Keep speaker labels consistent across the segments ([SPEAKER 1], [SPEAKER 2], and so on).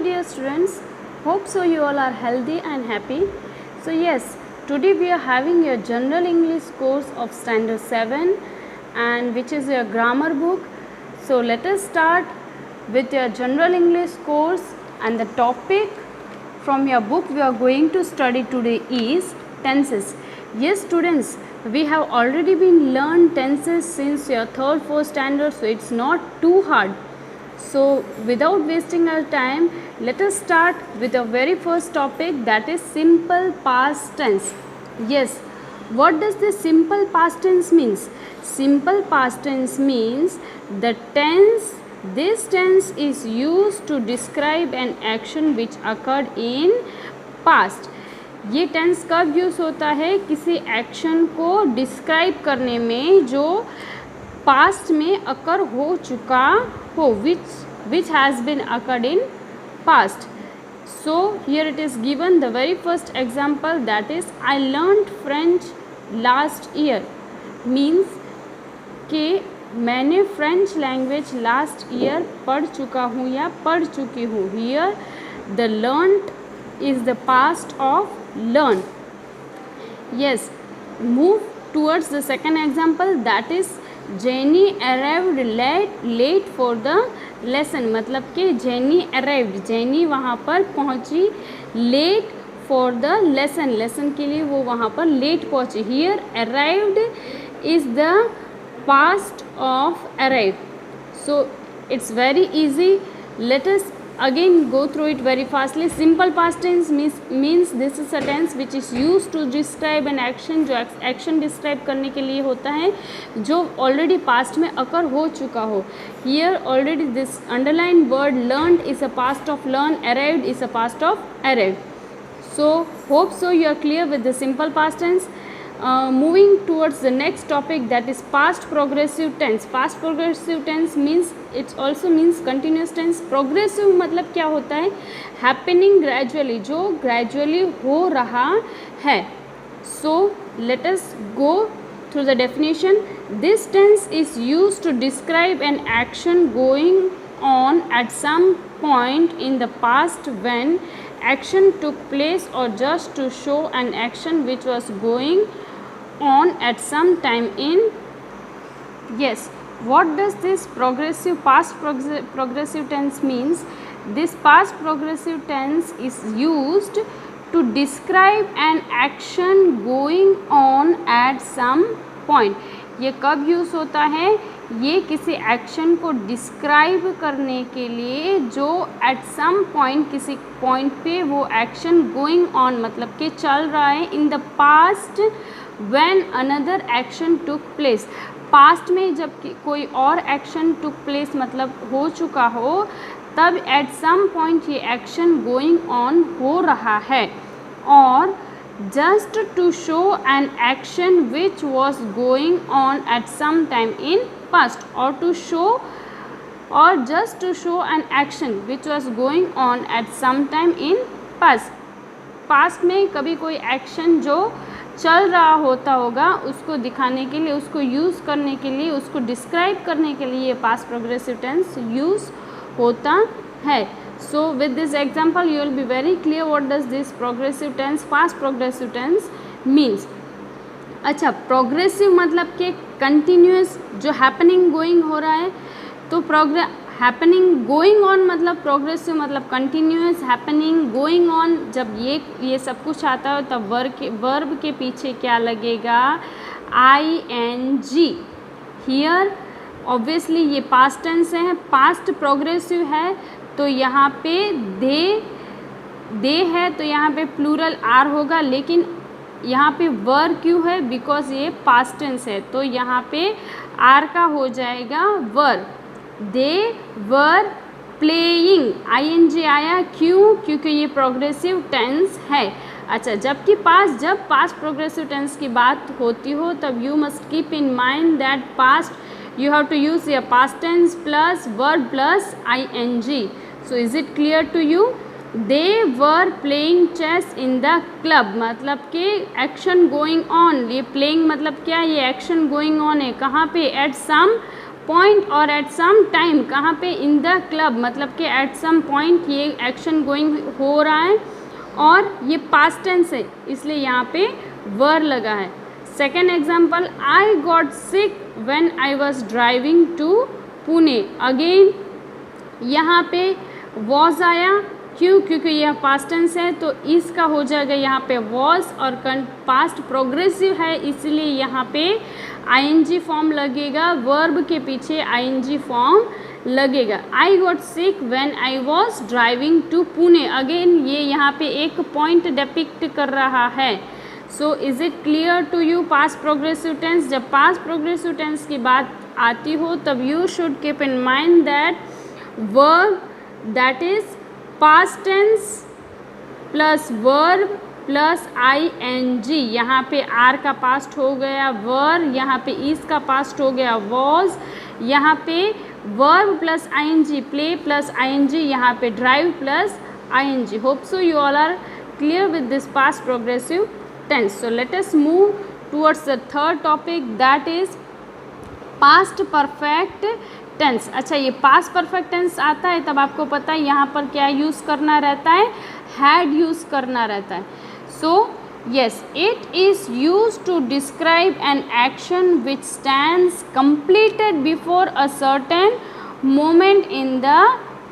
[SPEAKER 1] dear students, hope so you all are healthy and happy. So yes, today we are having your general English course of standard 7 and which is your grammar book. So let us start with your general English course, and the topic from your book we are going to study today is tenses. Yes students, we have already been learned tenses since your 3rd, 4th standard, so it's not too hard. So without wasting our time, let us start with the very first topic, that is simple past tense. Yes, what does this simple past tense means? Simple past tense means the tense, this tense is used to describe an action which occurred in past. ये tense कब use होता है? किसी action को describe करने में जो past में अकर हो चुका हो, which has been occurred in past. So here it is given the very first example, that is I learned French last year, means कि मैंने फ्रेंच लैंग्वेज लास्ट ईयर पढ़ चुका हूँ या पढ़ चुकी हूँ. Here the learned is the past of learn. Yes, move towards the second example, that is Jenny arrived late for the lesson. मतलब कि Jenny arrived, Jenny वहाँ पर पहुँची late for the lesson, lesson के लिए वो वहाँ पर late पहुँची. Here arrived is the past of arrived. So it's very easy. Let us again go through it very fastly. Simple past tense means this is a tense which is used to describe an action, जो action describe करने के लिए होता है जो already past में occur हो चुका हो. Here already this underlined word learned is a past of learn, arrived is a past of arrived. So hope so you are clear with the simple past tense. Moving towards the next topic, that is past progressive tense. Past progressive tense means it also means continuous tense. Progressive मतलब क्या होता है? Happening gradually, जो gradually हो रहा है. So let us go through the definition. This tense is used to describe an action going on at some point in the past when action took place, or just to show an action which was going on at some time in. Yes, what does this past progressive tense means? This past progressive tense is used to describe an action going on at some point. ये कब use होता है? ये किसी action को describe करने के लिए जो एट सम पॉइंट, किसी पॉइंट पे वो एक्शन गोइंग ऑन मतलब कि चल रहा है इन the past when another action took place. Past में जब कोई और एक्शन टुक प्लेस मतलब हो चुका हो, तब एट सम पॉइंट ये एक्शन गोइंग ऑन हो रहा है. और just to show an action which was going on at some time in past, or to show, or just to show an action which was going on at some time in past. Past में कभी कोई action जो चल रहा होता होगा उसको दिखाने के लिए, उसको यूज़ करने के लिए, उसको डिस्क्राइब करने के लिए ये पास्ट प्रोग्रेसिव टेंस यूज़ होता है. So with this example you will be very clear what does this progressive tense, past progressive tense means. अच्छा, प्रोग्रेसिव मतलब कि कंटिन्यूस, जो हैपनिंग गोइंग हो रहा है. तो हैपनिंग गोइंग ऑन मतलब प्रोग्रेसिव मतलब कंटिन्यूस, हैपनिंग गोइंग ऑन. जब ये सब कुछ आता है तब वर्ब के पीछे क्या लगेगा? ing. हियर ऑब्वियसली ये पास्ट टेंस है, पास्ट प्रोग्रेसिव है, तो यहाँ पे दे है, तो यहाँ पे प्लूरल आर होगा. लेकिन यहाँ पे वर क्यों है? बिकॉज ये पास्ट टेंस है, तो यहाँ पे आर का हो जाएगा वर. दे वर प्लेइंग, ing आया, क्यों? क्योंकि ये प्रोग्रेसिव टेंस है. अच्छा, जब पास्ट प्रोग्रेसिव टेंस की बात होती हो तब you must keep in mind that past you have to use your past tense plus verb plus ing. So is it clear to you? They were playing chess in the club. मतलब कि action going on. ये playing मतलब क्या? ये action going on है. कहाँ पे? At some point और एट सम टाइम, कहाँ पे, इन द क्लब, मतलब कि एट सम पॉइंट ये एक्शन गोइंग हो रहा है और ये पास्ट टेंस है इसलिए यहाँ पे वर लगा है। Second example, I got sick when I was driving to Pune. Again यहाँ पे वॉज आया, क्यों, क्योंकि यह पास्ट टेंस है तो इसका हो जाएगा यहाँ पे वॉज, और पास्ट प्रोग्रेसिव है इसलिए यहाँ पे आईएनजी फॉर्म लगेगा, वर्ब के पीछे आईएनजी फॉर्म लगेगा। I got sick when I was driving to Pune. Again ये यहाँ पे एक पॉइंट डिपिक्ट कर रहा है। So is it clear to you? Past progressive tense, जब पास्ट प्रोग्रेसिव टेंस की बात आती हो तब you should keep in mind that verb that is past tense plus verb plus ING। यहाँ पे आर का पास्ट हो गया वर, यहाँ पे इज का पास्ट हो गया वॉज, यहाँ पे verb plus ING, play plus ING, यहाँ पे drive plus ING। Hope so you all are clear with this past progressive tense. So let us move towards the third topic, that is past perfect tense. अच्छा, ये past perfect tense आता है तब आपको पता है यहाँ पर क्या यूज़ करना रहता है, हैड यूज़ करना रहता है। So yes, it is use to describe an action which stands completed before a certain moment in the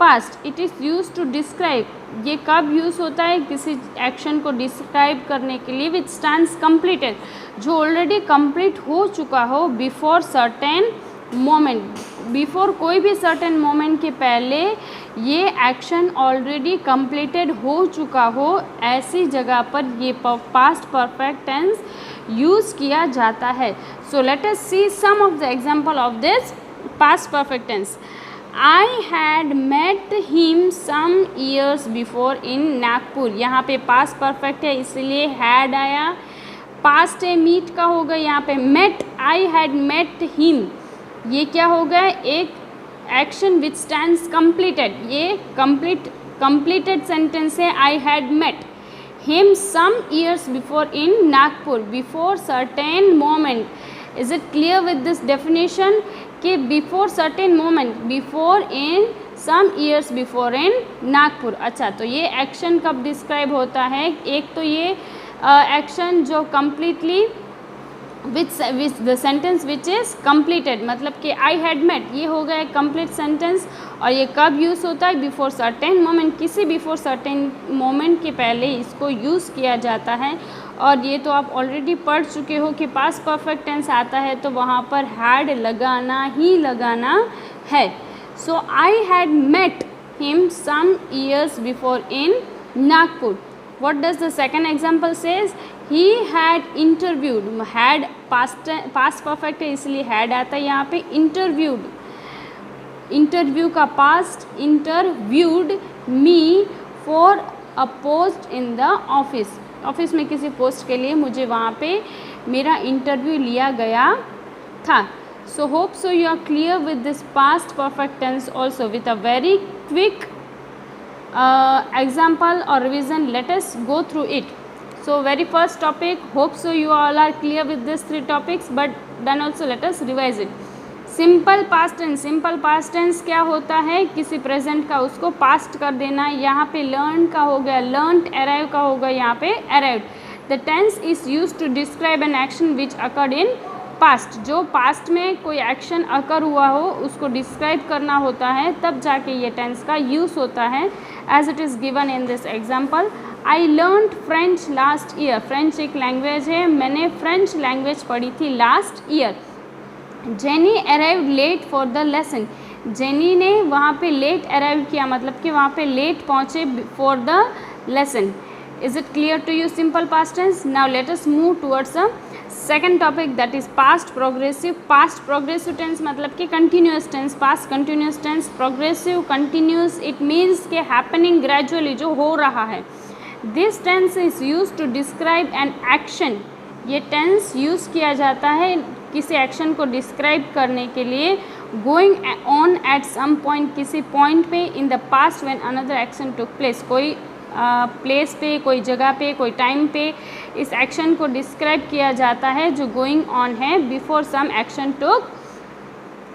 [SPEAKER 1] past. It is use to describe, ये कब यूज़ होता है, किसी एक्शन को डिस्क्राइब करने के लिए, विच स्टैंड्स completed, जो ऑलरेडी कंप्लीट हो चुका हो, बिफोर सर्टेन मोमेंट, बिफोर कोई भी सर्टेन मोमेंट के पहले ये एक्शन ऑलरेडी कंप्लीटेड हो चुका हो, ऐसी जगह पर ये पास्ट परफेक्ट टेंस यूज़ किया जाता है। So let us see some of the example of this past perfect tense. I had met him some years before in Nagpur. यहाँ पे पास्ट परफेक्ट है इसलिए हैड आया, पास्ट है मीट का होगा, यहाँ पे met, I had met him, ये क्या हो गया, एक एक्शन विच स्टैंड्स कंप्लीटेड, ये कंप्लीटेड सेंटेंस है। I had met him some years before in Nagpur, before certain moment. Is it clear with this definition कि before certain moment, before in some years before in Nagpur. अच्छा, तो ये action कब describe होता है, एक तो ये एक्शन जो completely which the sentence which is completed, मतलब कि आई हैड मेट, ये हो गया कंप्लीट सेंटेंस, और ये कब यूज़ होता है, बिफोर सर्टेन मोमेंट, किसी बिफोर सर्टेन मोमेंट के पहले इसको यूज़ किया जाता है। और ये तो आप ऑलरेडी पढ़ चुके हो कि पास्ट परफेक्ट टेंस आता है तो वहाँ पर हैड लगाना ही लगाना है। So I had met him some years before in Nagpur. What does the second example says? He had interviewed, had past perfect है इसलिए had आता है यहाँ पे, interviewed, interview का past, interviewed me for a post in the office। Office में किसी post के लिए मुझे वहाँ पे मेरा इंटरव्यू लिया गया था। So hope so you are clear with this past perfect tense also with a very quick example or revision. Let us go through it. So very first topic, hope so you all are clear with these three topics, but then also let us revise it. Simple past tense, simple past tense क्या होता है, किसी present का उसको past कर देना। यहाँ पे लर्न का हो गया लर्नड, अराइव का होगा यहाँ पे arrived. The tense is use to describe an action which occurred in past, जो पास्ट में कोई एक्शन अकर हुआ हो उसको डिस्क्राइब करना होता है, तब जाके ये टेंस का यूज़ होता है। As it is given in this example, I learned French last year. French एक लैंग्वेज है, मैंने फ्रेंच लैंग्वेज पढ़ी थी last year. Jenny arrived late for the lesson. Jenny ने वहाँ पे लेट अराइव किया, मतलब कि वहाँ पे लेट पहुँचे for the lesson. Is it clear to you simple past tense? Now let us move towards a second topic, that is past progressive. Past progressive tense मतलब कि continuous tense, past continuous tense, progressive continuous, it means के happening gradually, जो हो रहा है। This tense is use to describe an action. ये tense use किया जाता है किसी एक्शन को डिस्क्राइब करने के लिए, going on at some point, किसी पॉइंट पे, in the past when another action took place, कोई प्लेस पे, कोई जगह पे, कोई टाइम पे इस एक्शन को डिस्क्राइब किया जाता है जो गोइंग ऑन है before some action took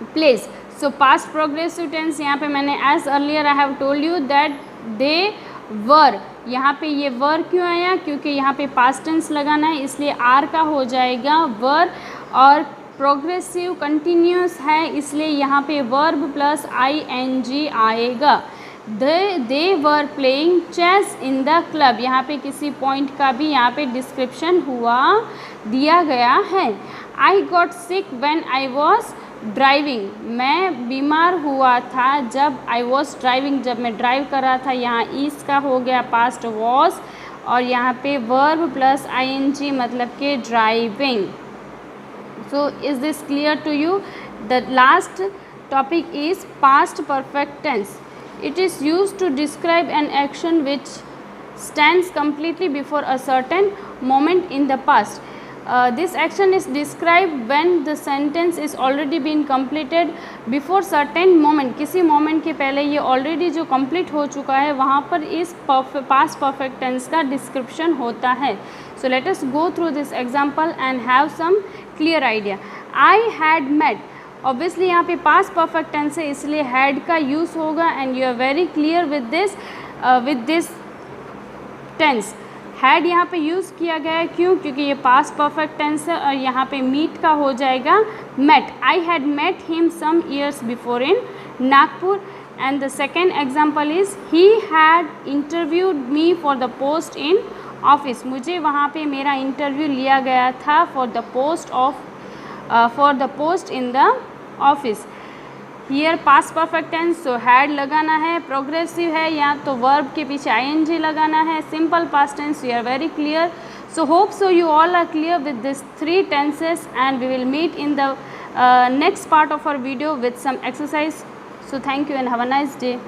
[SPEAKER 1] place. So past progressive tense, यहाँ पे मैंने as earlier I have told you that they were, यहाँ पे ये वर क्यों आया, क्योंकि यहाँ पे पास्ट टेंस लगाना है, इसलिए आर का हो जाएगा वर, और प्रोग्रेसिव कंटिन्यूस है इसलिए यहाँ पे वर्ब प्लस ing आएगा। They were playing chess in the club, यहाँ पे किसी पॉइंट का भी यहाँ पे डिस्क्रिप्शन हुआ दिया गया है। आई got sick when I was driving, मैं बीमार हुआ था जब आई वॉज ड्राइविंग, जब मैं ड्राइव कर रहा था, यहाँ ईज का हो गया पास्ट वॉज, और यहाँ पे वर्ब प्लस ing मतलब के driving. So is this clear to you? The last topic is past perfect tense. It is used to describe an action which stands completely before a certain moment in the past. This action is described when the sentence is already been completed before certain moment. किसी moment के पहले ये already जो complete हो चुका है वहाँ पर इस past perfect tense का description होता है. So let us go through this example and have some clear idea. I had met, obviously यहाँ पे पास्ट परफेक्ट टेंस है इसलिए हैड का यूज़ होगा, and you are very clear with this tense. Had यहाँ पे यूज़ किया गया है, क्यों? क्योंकि ये पास्ट परफेक्ट टेंस है, और यहाँ पे मीट का हो जाएगा met. I had met him some years before in Nagpur. And the second example is he had interviewed me for the post in office, मुझे वहाँ पे मेरा इंटरव्यू लिया गया था for the post in the office. Here past perfect tense, so had लगाना है, progressive है या तो वर्ब के पीछे ing लगाना है, simple past tense, you are very clear. So hope so you all are clear with these 3 tenses, and we will meet in the next part of our video with some exercise. So thank you and have a nice day.